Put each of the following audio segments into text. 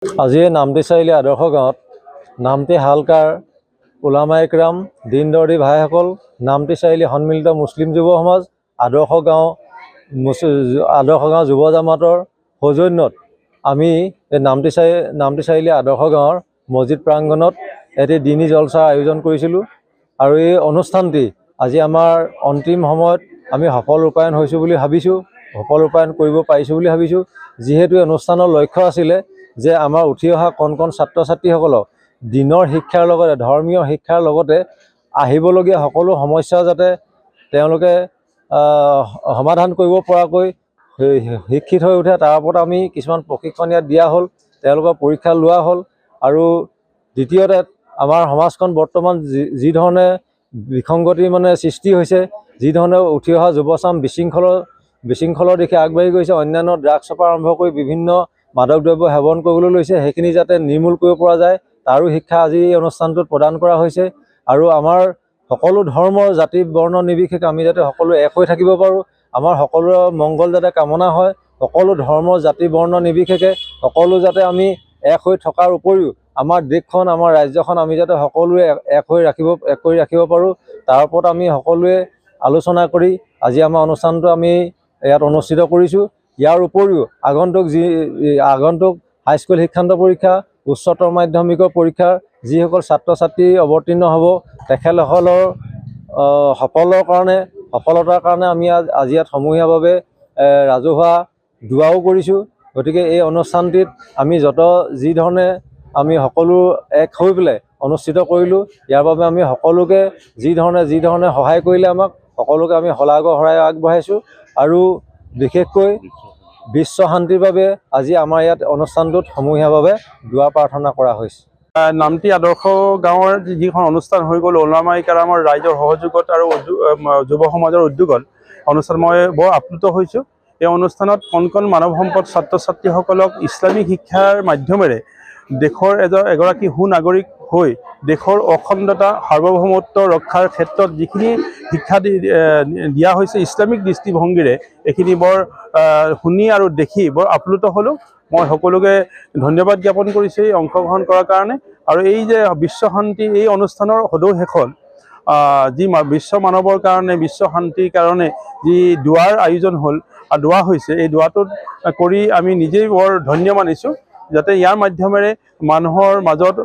আজি নামতি চাৰিআলি আদৰ্শ গাঁৱত নামতি হালকাৰ ওলামা ইকৰাম দিন দৰ্দী ভাইসকল নামতি চাৰিআলি সন্মিলিত মুছলিম যুৱ সমাজ আদৰ্শ গাঁও যুৱ জামাতৰ সৌজন্যত আমি নামতি চাৰিআলি আদৰ্শ গাঁৱৰ মছজিদ প্ৰাংগণত এটি দিনী জলসাৰ আয়োজন কৰিছিলোঁ আৰু এই অনুষ্ঠানটি আজি আমাৰ অন্তিম সময়ত আমি সফল ৰূপায়ণ হৈছোঁ বুলি ভাবিছোঁ, সফল ৰূপায়ণ কৰিব পাৰিছোঁ বুলি ভাবিছোঁ। যিহেতু অনুষ্ঠানৰ লক্ষ্য আছিলে যে আমাৰ উঠি অহা কণ ছাত্ৰ ছাত্ৰীসকলক দিনৰ শিক্ষাৰ লগতে ধৰ্মীয় শিক্ষাৰ লগতে আহিবলগীয়া সকলো সমস্যা যাতে তেওঁলোকে সমাধান কৰিব পৰাকৈ শিক্ষিত হৈ উঠে তাৰ ওপৰত আমি কিছুমান প্ৰশিক্ষণ ইয়াত দিয়া হ'ল, তেওঁলোকৰ পৰীক্ষা লোৱা হ'ল। আৰু দ্বিতীয়তে আমাৰ সমাজখন বৰ্তমান যি ধৰণে বিসংগতি সৃষ্টি হৈছে, যি ধৰণে উঠি অহা যুৱচাম বিশৃংখলৰ দিশে আগবাঢ়ি গৈছে, অন্যান্য ড্ৰাগছৰ পৰা আৰম্ভ কৰি বিভিন্ন মাদক দ্ৰব্য সেৱন কৰিবলৈ লৈছে, সেইখিনি যাতে নিৰ্মূল কৰিব পৰা যায় তাৰো শিক্ষা আজি এই অনুষ্ঠানটোত প্ৰদান কৰা হৈছে। আৰু আমাৰ সকলো ধৰ্মৰ জাতি বৰ্ণ নিৰ্বিশেষে আমি যাতে সকলো এক হৈ থাকিব পাৰোঁ, আমাৰ সকলোৰে মংগল যাতে কামনা হয়, সকলো ধৰ্মৰ জাতি বৰ্ণ নিৰ্বিশেষে সকলো যাতে আমি এক হৈ থকাৰ উপৰিও আমাৰ দেশখন আমাৰ ৰাজ্যখন আমি যাতে সকলোৱে এক কৰি ৰাখিব পাৰোঁ তাৰ ওপৰত আমি সকলোৱে আলোচনা কৰি আজি আমাৰ অনুষ্ঠানটো আমি ইয়াত অনুষ্ঠিত কৰিছোঁ। ইয়াৰ উপৰিও আগন্তুক হাইস্কুল শিক্ষান্ত পৰীক্ষা, উচ্চতৰ মাধ্যমিকৰ পৰীক্ষাৰ যিসকল ছাত্ৰ ছাত্ৰী অৱতীৰ্ণ হ'ব তেখেতসকলৰ সফলতাৰ কাৰণে আমি আজি ইয়াত সমূহীয়াভাৱে ৰাজহুৱা দুৱাও কৰিছোঁ। গতিকে এই অনুষ্ঠানটিত আমি যি ধৰণে আমি সকলো এক হৈ পেলাই অনুষ্ঠিত কৰিলোঁ, ইয়াৰ বাবে আমি সকলোকে যি ধৰণে সহায় কৰিলে আমাক সকলোকে আমি শলাগৰ শৰাই আগবঢ়াইছোঁ। আৰু বিশেষকৈ বিশ্ব শান্তিৰ বাবে আজি আমাৰ ইয়াত অনুষ্ঠানটোত সমূহীয়াভাৱে দুৱা প্ৰাৰ্থনা কৰা হৈছে। নামতি আদৰ্শ গাঁৱৰ যিখন অনুষ্ঠান হৈ গ'ল ওলামা ইকৰামৰ ৰাইজৰ সহযোগত আৰু যুৱ সমাজৰ উদ্যোগত অনুষ্ঠান মই বৰ আপ্লুত হৈছোঁ। এই অনুষ্ঠানত কণ মানৱ সম্পদ ছাত্ৰ ছাত্ৰীসকলক ইছলামিক শিক্ষাৰ মাধ্যমেৰে দেশৰ এগৰাকী সুনাগৰিক হৈ দেশৰ অখণ্ডতা সাৰ্বভৌমত্ব ৰক্ষাৰ ক্ষেত্ৰত যিখিনি শিক্ষা দিয়া হৈছে ইছলামিক দৃষ্টিভংগীৰে, এইখিনি বৰ শুনি আৰু দেখি বৰ আপ্লুত হ'লোঁ। মই সকলোকে ধন্যবাদ জ্ঞাপন কৰিছোঁ এই অংশগ্ৰহণ কৰাৰ কাৰণে। আৰু এই যে বিশ্ব শান্তি এই অনুষ্ঠানৰ সদৌ শেষত যি বিশ্ব মানৱৰ কাৰণে বিশ্ব শান্তিৰ কাৰণে যি দুৱাৰ আয়োজন হ'ল আৰু দুৱা হৈছে, এই দুৱাটোত কৰি আমি নিজেই বৰ ধন্য মানিছোঁ। যাতে ইয়াৰ মাধ্যমেৰে মানুহৰ মাজত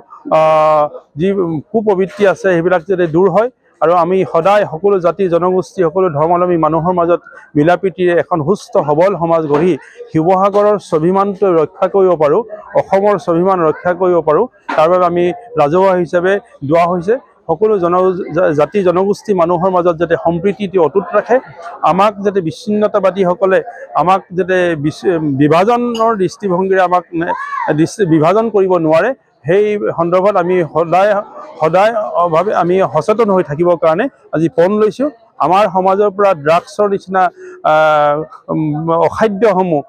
যি কুপ্ৰবৃত্তি আছে সেইবিলাক যাতে দূৰ হয় আৰু আমি সদায় সকলো জাতি জনগোষ্ঠী সকলো ধৰ্মাৱলম্বী মানুহৰ মাজত মিলাপ্ৰীতিৰে এখন সুস্থ সবল সমাজ গঢ়ি শিৱসাগৰৰ স্বাভিমানটো ৰক্ষা কৰিব পাৰোঁ, অসমৰ স্বাভিমান ৰক্ষা কৰিব পাৰোঁ, তাৰ বাবে আমি ৰাজহুৱা হিচাপে দুৱা হৈছে সকলো জাতি জনগোষ্ঠী মানুহৰ মাজত যাতে সম্প্ৰীতিটো অটুট ৰাখে, আমাক যাতে বিচ্ছিন্নতাবাদীসকলে আমাক যাতে বিভাজনৰ দৃষ্টিভংগীৰে আমাক বিভাজন কৰিব নোৱাৰে, সেই সন্দৰ্ভত আমি সদায়ভাৱে আমি সচেতন হৈ থাকিবৰ কাৰণে আজি পণ লৈছোঁ। আমাৰ সমাজৰ পৰা ড্ৰাগছৰ নিচিনা অখাদ্যসমূহ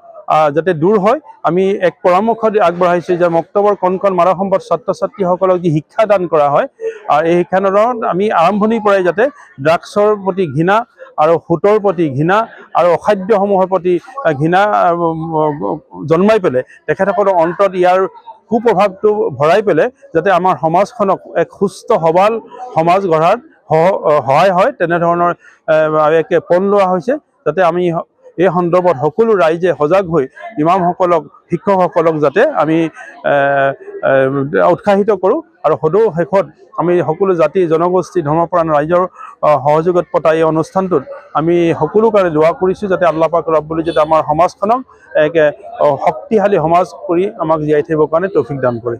যাতে দূৰ হয় আমি এক পৰামৰ্শ আগবঢ়াইছোঁ যে মক্তবৰ কণ মানৱ সম্পদ ছাত্ৰ ছাত্ৰীসকলক যি শিক্ষাদান কৰা হয় এই শিক্ষাদানত আমি আৰম্ভণিৰ পৰাই যাতে ড্ৰাগছৰ প্ৰতি ঘৃণা আৰু সুতৰ প্ৰতি ঘৃণা আৰু অখাদ্যসমূহৰ প্ৰতি ঘৃণা জন্মাই পেলাই তেখেতসকলৰ অন্তত ইয়াৰ কুপ্ৰভাৱটো ভৰাই পেলাই যাতে আমাৰ সমাজখনক এক সুস্থ সবল সমাজ গঢ়াত সহায় হয় তেনেধৰণৰ এক পণ লোৱা হৈছে। যাতে আমি এই সন্দৰ্ভত সকলো ৰাইজে সজাগ হৈ ইমামসকলক শিক্ষকসকলক যাতে আমি উৎসাহিত কৰোঁ আৰু সদৌ শেষত আমি সকলো জাতি জনগোষ্ঠী ধৰ্মপ্ৰাণ ৰাইজৰ সহযোগত পতা এই অনুষ্ঠানটোত আমি সকলো কাৰণে দোৱা কৰিছোঁ যাতে আল্লাহ পাক ৰব্বুল যাতে আমাৰ সমাজখনক এক শক্তিশালী সমাজ কৰি আমাক জীয়াই থাকিবৰ কাৰণে তৌফিক দান কৰে।